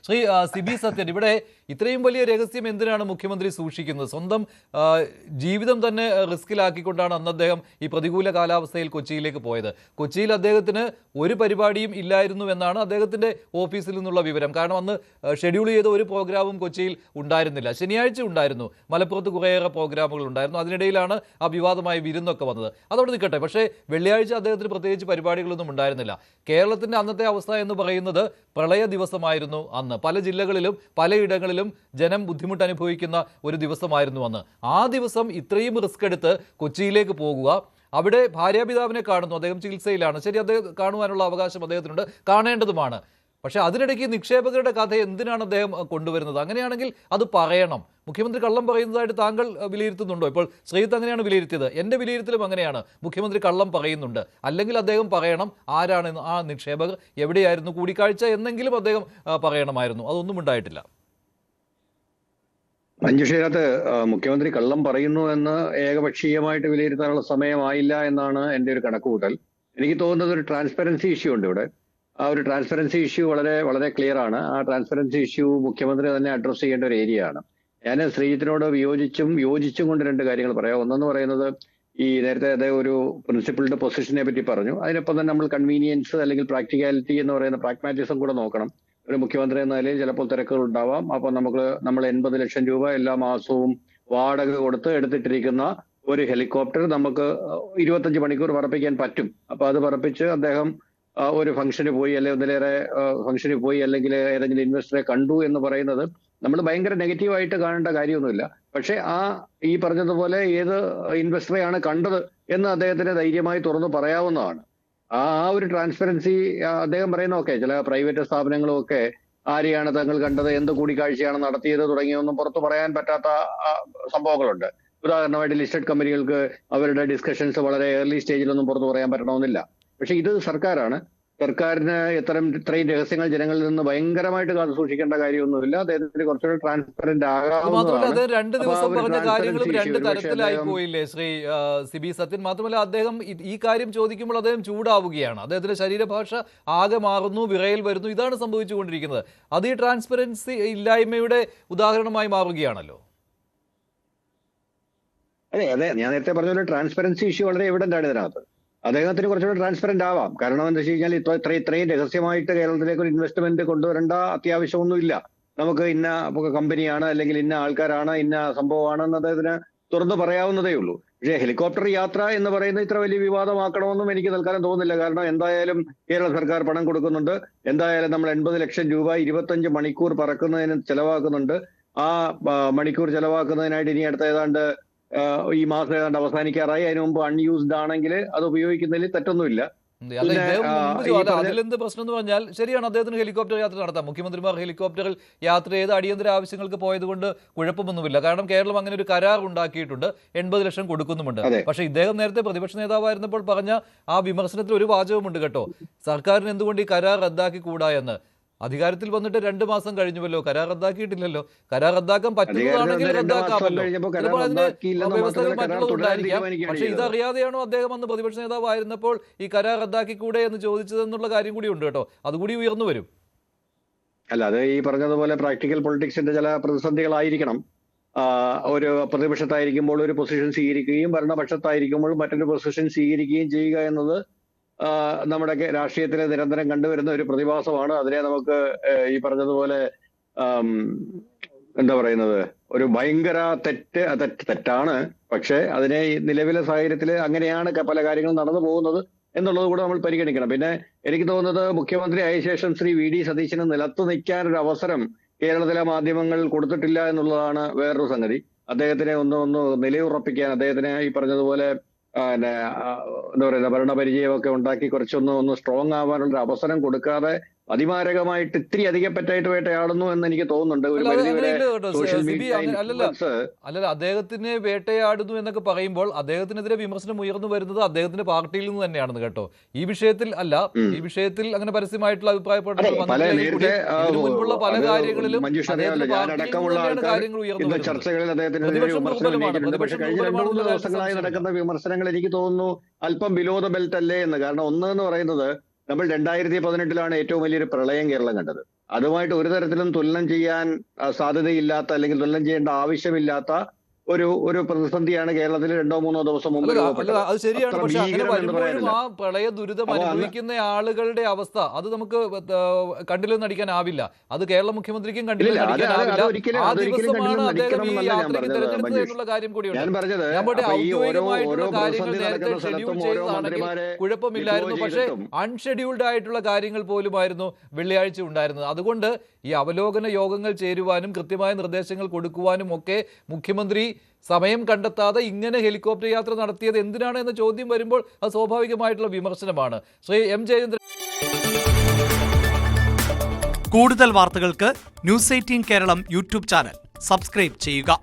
ശ്രീ സിബി സത്യൻ, ഇവിടെ ഇത്രയും വലിയ രഹസ്യം എന്തിനാണ് മുഖ്യമന്ത്രി സൂക്ഷിക്കുന്നത്? സ്വന്തം ജീവിതം തന്നെ റിസ്കിലാക്കിക്കൊണ്ടാണ് അന്ന് അദ്ദേഹം ഈ പ്രതികൂല കാലാവസ്ഥയിൽ കൊച്ചിയിലേക്ക് പോയത്. കൊച്ചിയിൽ അദ്ദേഹത്തിന് ഒരു പരിപാടിയും ഇല്ലായിരുന്നു എന്നാണ് അദ്ദേഹത്തിൻ്റെ ഓഫീസിൽ നിന്നുള്ള വിവരം. കാരണം അന്ന് ഷെഡ്യൂൾ ചെയ്ത ഒരു പ്രോഗ്രാമും കൊച്ചിയിൽ ഉണ്ടായിരുന്നില്ല. ശനിയാഴ്ച ഉണ്ടായിരുന്നു, മലപ്പുറത്ത് കുറേയേറെ പ്രോഗ്രാമുകൾ ഉണ്ടായിരുന്നു. അതിനിടയിലാണ് ആ വിവാദമായ വിരുന്നൊക്കെ വന്നത്. അതവിടെ നിൽക്കട്ടെ. പക്ഷേ വെള്ളിയാഴ്ച അദ്ദേഹത്തിന് പ്രത്യേകിച്ച് പരിപാടികളൊന്നും ഉണ്ടായിരുന്നില്ല. കേരളത്തിൻ്റെ അന്നത്തെ അവസ്ഥ എന്ന് പറയുന്നത് പ്രളയ ദിവസമായിരുന്നു അന്ന്. പല ജില്ലകളിലും പലയിടങ്ങളിലും ജനം ബുദ്ധിമുട്ട് അനുഭവിക്കുന്ന ഒരു ദിവസമായിരുന്നു അന്ന്. ആ ദിവസം ഇത്രയും റിസ്ക് എടുത്ത് കൊച്ചിയിലേക്ക് പോകുക, അവിടെ ഭാര്യാപിതാവിനെ കാണുന്നു, അദ്ദേഹം ചികിത്സയിലാണ്, ശരി, അദ്ദേഹം കാണുവാനുള്ള അവകാശം അദ്ദേഹത്തിനുണ്ട്, കാണേണ്ടതുമാണ്. പക്ഷേ അതിനിടയ്ക്ക് നിക്ഷേപകരുടെ കഥ എന്തിനാണ് അദ്ദേഹം കൊണ്ടുവരുന്നത്? അങ്ങനെയാണെങ്കിൽ അത് പറയണം. മുഖ്യമന്ത്രി കള്ളം പറയുന്നതായിട്ട് താങ്കൾ വിലയിരുത്തുന്നുണ്ടോ? ഇപ്പോൾ ശ്രീജിത്ത് അങ്ങനെയാണ് വിലയിരുത്തിയത്. എൻ്റെ വിലയിരുത്തലും അങ്ങനെയാണ്. മുഖ്യമന്ത്രി കള്ളം പറയുന്നുണ്ട്. അല്ലെങ്കിൽ അദ്ദേഹം പറയണം ആരാണ് ആ നിക്ഷേപകർ, എവിടെയായിരുന്നു കൂടിക്കാഴ്ച എന്നെങ്കിലും അദ്ദേഹം പറയണമായിരുന്നു. അതൊന്നും ഉണ്ടായിട്ടില്ല. മഞ്ജുഷേരത്ത് മുഖ്യമന്ത്രി കള്ളം പറയുന്നു എന്ന് ഏകപക്ഷീയമായിട്ട് വിലയിരുത്താനുള്ള സമയമായില്ല എന്നാണ് എൻ്റെ ഒരു കണക്കുകൂട്ടൽ. എനിക്ക് തോന്നുന്നത് ഒരു ട്രാൻസ്പെറൻസി ഇഷ്യൂ ഉണ്ട് ഇവിടെ. ആ ഒരു ട്രാൻസ്പെറൻസി ഇഷ്യൂ വളരെ വളരെ ക്ലിയർ ആണ്. ആ ട്രാൻസ്പെറൻസി ഇഷ്യൂ മുഖ്യമന്ത്രി തന്നെ അഡ്രസ് ചെയ്യേണ്ട ഒരു ഏരിയ ആണ്. ഞാൻ ശ്രീജിത്തിനോട് യോജിച്ചും കൊണ്ട് രണ്ട് കാര്യങ്ങൾ പറയാം. ഒന്നെന്ന് പറയുന്നത്, ഈ നേരത്തെ അദ്ദേഹം ഒരു പ്രിൻസിപ്പിൾഡ് പൊസിഷനെ പറ്റി പറഞ്ഞു. അതിനൊപ്പം തന്നെ നമ്മൾ കൺവീനിയൻസ് അല്ലെങ്കിൽ പ്രാക്ടിക്കാലിറ്റി എന്ന് പറയുന്ന പ്രാഗ്മാറ്റിസം കൂടെ നോക്കണം. ഒരു മുഖ്യമന്ത്രി എന്ന നിലയിൽ ചിലപ്പോൾ തിരക്കുകൾ ഉണ്ടാവാം. അപ്പൊ നമ്മൾ 80 ലക്ഷം രൂപ എല്ലാ മാസവും വാടക കൊടുത്ത് എടുത്തിട്ടിരിക്കുന്ന ഒരു ഹെലികോപ്റ്റർ നമുക്ക് 25 മണിക്കൂർ പറപ്പിക്കാൻ പറ്റും. അപ്പൊ അത് പറപ്പിച്ച് അദ്ദേഹം ഒരു ഫംഗ്ഷന് പോയി, അല്ലെങ്കിൽ ഒന്നിലേറെ ഫംഗ്ഷന് പോയി, അല്ലെങ്കിൽ ഏതെങ്കിലും ഇൻവെസ്റ്ററെ കണ്ടു എന്ന് പറയുന്നത് നമ്മൾ ഭയങ്കര നെഗറ്റീവായിട്ട് കാണേണ്ട കാര്യമൊന്നുമില്ല. പക്ഷെ ഈ പറഞ്ഞതുപോലെ ഏത് ഇൻവെസ്റ്ററെയാണ് കണ്ടത് എന്ന് അദ്ദേഹത്തിന് ധൈര്യമായി തുറന്നു പറയാവുന്നതാണ്. ആ ഒരു ട്രാൻസ്പെറൻസി അദ്ദേഹം പറയുന്ന, ഓക്കെ, ചില പ്രൈവറ്റ് സ്ഥാപനങ്ങളും ഒക്കെ ആരെയാണ് തങ്ങൾ കണ്ടത്, എന്ത് കൂടിക്കാഴ്ചയാണ് നടത്തിയത് തുടങ്ങിയൊന്നും പുറത്തു പറയാൻ പറ്റാത്ത സംഭവങ്ങളുണ്ട്. ഉദാഹരണമായിട്ട് ലിസ്റ്റഡ് കമ്പനികൾക്ക് അവരുടെ ഡിസ്കഷൻസ് വളരെ ഏർലി സ്റ്റേജിലൊന്നും പുറത്തു പറയാൻ പറ്റണമെന്നില്ല. പക്ഷെ ഇത് സർക്കാരാണ്. സർക്കാരിന് ഇത്രയും രഹസ്യങ്ങൾ ജനങ്ങളിൽ നിന്ന് ഭയങ്കരമായിട്ട് കാത്തു സൂക്ഷിക്കേണ്ട കാര്യമൊന്നുമില്ല. അദ്ദേഹത്തിന് കുറച്ചുകൂടി ട്രാൻസ്പെറന്റ് ആകാവുന്നതാണ്. 2 ദിവസം പറഞ്ഞ കാര്യങ്ങളും 2 തരത്തിലായി പോയില്ലേ ശ്രീ സിബി സത്യൻ? മാത്രമല്ല, അദ്ദേഹം ഈ കാര്യം ചോദിക്കുമ്പോൾ അദ്ദേഹം ചൂടാവുകയാണ്. അദ്ദേഹത്തിന്റെ ശരീരഭാഷ ആകെ മാറുന്നു, വിറയൽ വരുന്നു. ഇതാണ് സംഭവിച്ചുകൊണ്ടിരിക്കുന്നത്. അത് ഈ ട്രാൻസ്പെറൻസി ഇല്ലായ്മയുടെ ഉദാഹരണമായി മാറുകയാണല്ലോ. അതെ, ഞാൻ നേരത്തെ പറഞ്ഞ പോലെ ട്രാൻസ്പെറൻസി ഇഷ്യൂ വളരെ എവിഡന്റ് ആണ് ഇതിനകത്ത്. അദ്ദേഹത്തിന് കുറച്ചുകൂടി ട്രാൻസ്പെറന്റ് ആവാം. കാരണം എന്താ വെച്ച് കഴിഞ്ഞാൽ ഇത്രയും രഹസ്യമായിട്ട് കേരളത്തിലേക്ക് ഒരു ഇൻവെസ്റ്റ്മെന്റ് കൊണ്ടുവരേണ്ട അത്യാവശ്യമൊന്നുമില്ല. നമുക്ക് ഇന്ന കമ്പനിയാണ്, അല്ലെങ്കിൽ ഇന്ന ആൾക്കാരാണ്, ഇന്ന സംഭവമാണെന്ന് അദ്ദേഹത്തിന് തുറന്നു പറയാവുന്നതേ ഉള്ളൂ. പക്ഷേ ഹെലികോപ്റ്റർ യാത്ര എന്ന് പറയുന്നത് ഇത്ര വലിയ വിവാദമാക്കണമെന്നും എനിക്ക് തൽക്കാലം തോന്നുന്നില്ല. കാരണം എന്തായാലും കേരള സർക്കാർ പണം കൊടുക്കുന്നുണ്ട്. എന്തായാലും നമ്മൾ 80 ലക്ഷം രൂപ 25 മണിക്കൂർ പറക്കുന്നതിന് ചെലവാക്കുന്നുണ്ട്. ആ മണിക്കൂർ ചെലവാക്കുന്നതിനായിട്ട് ഇനി അടുത്ത ഏതാണ്ട് ഈ മാസം ഏതാണ്ട് അവസാനിക്കാറായി. അതിനു മുമ്പ് അൺയൂസ്ഡ് ആണെങ്കിൽ അത് ഉപയോഗിക്കുന്നതിൽ തെറ്റൊന്നുമില്ല. അതിലെന്ത് പ്രശ്നം എന്ന് പറഞ്ഞാൽ, ശരിയാണ്, അദ്ദേഹത്തിന് ഹെലികോപ്റ്റർ യാത്ര നടത്താം. മുഖ്യമന്ത്രിമാർ ഹെലികോപ്റ്ററിൽ യാത്ര ചെയ്ത് അടിയന്തര ആവശ്യങ്ങൾക്ക് പോയതുകൊണ്ട് കുഴപ്പമൊന്നുമില്ല. കാരണം കേരളം അങ്ങനെ ഒരു കരാർ ഉണ്ടാക്കിയിട്ടുണ്ട്, 80 ലക്ഷം കൊടുക്കുന്നുമുണ്ട്. പക്ഷേ ഇദ്ദേഹം നേരത്തെ പ്രതിപക്ഷ നേതാവായിരുന്നപ്പോൾ പറഞ്ഞ ആ വിമർശനത്തിൽ ഒരു വാചകമുണ്ട് കേട്ടോ, സർക്കാരിന് എന്തുകൊണ്ട് ഈ കരാർ റദ്ദാക്കിക്കൂടാ എന്ന്. അധികാരത്തിൽ വന്നിട്ട് 2 മാസം കഴിഞ്ഞുവല്ലോ, കരാർ റദ്ദാക്കിയിട്ടില്ലല്ലോ. കരാർ റദ്ദാക്കാൻ പറ്റുന്നതാണെങ്കിൽ റദ്ദാക്കാമല്ലോ. ചിലപ്പോൾ അതിന് വ്യവസ്ഥകൾ മറ്റുള്ളതുണ്ടായിരിക്കാം. പക്ഷെ ഇതറിയാതെയാണോ അദ്ദേഹം അന്ന് പ്രതിപക്ഷ നേതാവായിരുന്നപ്പോൾ ഈ കരാർ റദ്ദാക്കിക്കൂടെ എന്ന് ചോദിച്ചതെന്നുള്ള കാര്യം കൂടി ഉണ്ട് കേട്ടോ. അതുകൂടി ഉയർന്നു വരും. അല്ല, അത് ഈ പറഞ്ഞതുപോലെ പ്രാക്ടിക്കൽ പൊളിറ്റിക്സിന്റെ ചില പ്രതിസന്ധികളായിരിക്കണം. ഒരു പ്രതിപക്ഷത്തായിരിക്കുമ്പോൾ ഒരു പൊസിഷൻ സ്വീകരിക്കുകയും ഭരണപക്ഷത്തായിരിക്കുമ്പോൾ മറ്റൊരു പൊസിഷൻ സ്വീകരിക്കുകയും ചെയ്യുക എന്നത് നമ്മുടെ രാഷ്ട്രീയത്തിൽ നിരന്തരം കണ്ടുവരുന്ന ഒരു പ്രതിഭാസമാണ്. അതിനെ നമുക്ക് ഈ പറഞ്ഞതുപോലെ എന്താ പറയുന്നത്, ഒരു ഭയങ്കര തെറ്റാണ്. പക്ഷെ അതിനെ നിലവിലെ സാഹചര്യത്തിൽ അങ്ങനെയാണ് പല കാര്യങ്ങളും നടന്നു പോകുന്നത് എന്നുള്ളത് കൂടെ നമ്മൾ പരിഗണിക്കണം. പിന്നെ എനിക്ക് തോന്നുന്നത്, മുഖ്യമന്ത്രി ആയ ശേഷം ശ്രീ വി ഡി സതീശന് നിലത്ത് നിൽക്കാൻ ഒരു അവസരം കേരളത്തിലെ മാധ്യമങ്ങൾ കൊടുത്തിട്ടില്ല എന്നുള്ളതാണ് വേറൊരു സംഗതി. അദ്ദേഹത്തിനെ ഒന്ന് നിലയുറപ്പിക്കാൻ, അദ്ദേഹത്തിന് ഈ പറഞ്ഞതുപോലെ എന്താ പറയുക, ഭരണപരിചയമൊക്കെ ഉണ്ടാക്കി കുറച്ചൊന്ന് സ്ട്രോങ് ആവാനുള്ള അവസരം കൊടുക്കാതെ അതിമാരകമായിട്ട് ഇത്തിരി അധികപ്പറ്റായിട്ട് വേട്ടയാടുന്നു എന്ന് എനിക്ക് തോന്നുന്നുണ്ട്. ഒരു അല്ലല്ല, അദ്ദേഹത്തിനെ വേട്ടയാടുന്നു എന്നൊക്കെ പറയുമ്പോൾ അദ്ദേഹത്തിനെതിരെ വിമർശനം ഉയർന്നു വരുന്നത് അദ്ദേഹത്തിന്റെ പാർട്ടിയിൽ നിന്ന് തന്നെയാണെന്ന് കേട്ടോ. ഈ വിഷയത്തിൽ അല്ല. ഈ വിഷയത്തിൽ അങ്ങനെ പരസ്യമായിട്ടുള്ള അഭിപ്രായപ്പെടുന്നത് മുൻപുള്ള പല കാര്യങ്ങളിലും കാര്യങ്ങൾ ഉയർന്നു ചർച്ചകളിൽ അദ്ദേഹത്തിന് ദിവസങ്ങളായി നടക്കുന്ന വിമർശനങ്ങൾ എനിക്ക് തോന്നുന്നു അല്പം ബിലോ ദ ബെൽറ്റ് അല്ലേ എന്ന്. കാരണം ഒന്നെന്ന് പറയുന്നത്, നമ്മൾ 2018 ഏറ്റവും വലിയൊരു പ്രളയം കേരളം കണ്ടത്. അതുമായിട്ട് ഒരു തരത്തിലും തുലനം ചെയ്യാൻ സാധ്യതയില്ലാത്ത അല്ലെങ്കിൽ തുലനം ചെയ്യേണ്ട ആവശ്യമില്ലാത്ത ഒരു പ്രതിസന്ധിയാണ് കേരളത്തിൽ 2-3 ദിവസം മുമ്പ് രൂപപ്പെട്ടത്. അത് ശരിയാണ്. അത്ര പക്ഷെ അങ്ങനെ ഭീകരം എന്ന് വരുമ്പോഴും പറയാനില്ല. ആ പ്രളയ ദുരിതം അപ്പൊ അനുഭവിക്കുന്ന ആളുകളുടെ അവസ്ഥ അത് നമുക്ക് കണ്ടില്ലെന്ന് നടിക്കാനാവില്ല. അത് കേരള മുഖ്യമന്ത്രിക്കും കണ്ടില്ലെന്ന് ഇല്ല, നടിക്കാനാവില്ല. അതൊരിക്കലും ആ അതൊരിക്കലും ദിവസമാണ് കണ്ടില്ലെന്ന് അദ്ദേഹം ഈ നടിക്കണമെന്നല്ല ഞാൻ യാത്രയ്ക്ക് പറഞ്ഞത് തിരഞ്ഞെടുത്തത് മഞ്ജുഷ്. എന്നുള്ള കാര്യം കൂടിയുണ്ട്. ഞാൻ പറഞ്ഞത് ഞാൻ പറഞ്ഞ അപ്പൊ ഈ ഓരോ ഔദ്യോഗികമായിട്ടുള്ള കാര്യങ്ങൾ പ്രതിസന്ധി നേരത്തെ നടക്കുന്ന ഷെഡ്യൂൾ സ്ഥലത്തും ഓരോ ചെയ്തതാണെങ്കിൽ മന്ത്രിമാരെ കുഴപ്പമില്ലായിരുന്നു. പക്ഷേ അൺഷെഡ്യൂൾഡ് ആയിട്ടുള്ള കാര്യങ്ങൾ പോലുമായിരുന്നു വെള്ളിയാഴ്ച ഉണ്ടായിരുന്നത്. അതുകൊണ്ട് ഈ അവലോകന യോഗങ്ങൾ ചേരുവാനും കൃത്യമായ നിർദ്ദേശങ്ങൾ കൊടുക്കുവാനും ഒക്കെ മുഖ്യമന്ത്രി സമയം കണ്ടെത്താതെ ഇങ്ങനെ ഹെലികോപ്റ്റർ യാത്ര നടത്തിയത് എന്തിനാണ് എന്ന ചോദ്യം വരുമ്പോൾ അത് സ്വാഭാവികമായിട്ടുള്ള വിമർശനമാണ്. ശ്രീ എം ജയചന്ദ്രൻ. കൂടുതൽ വാർത്തകൾക്ക് news 18 Keralam YouTube channel subscribe ചെയ്യുക.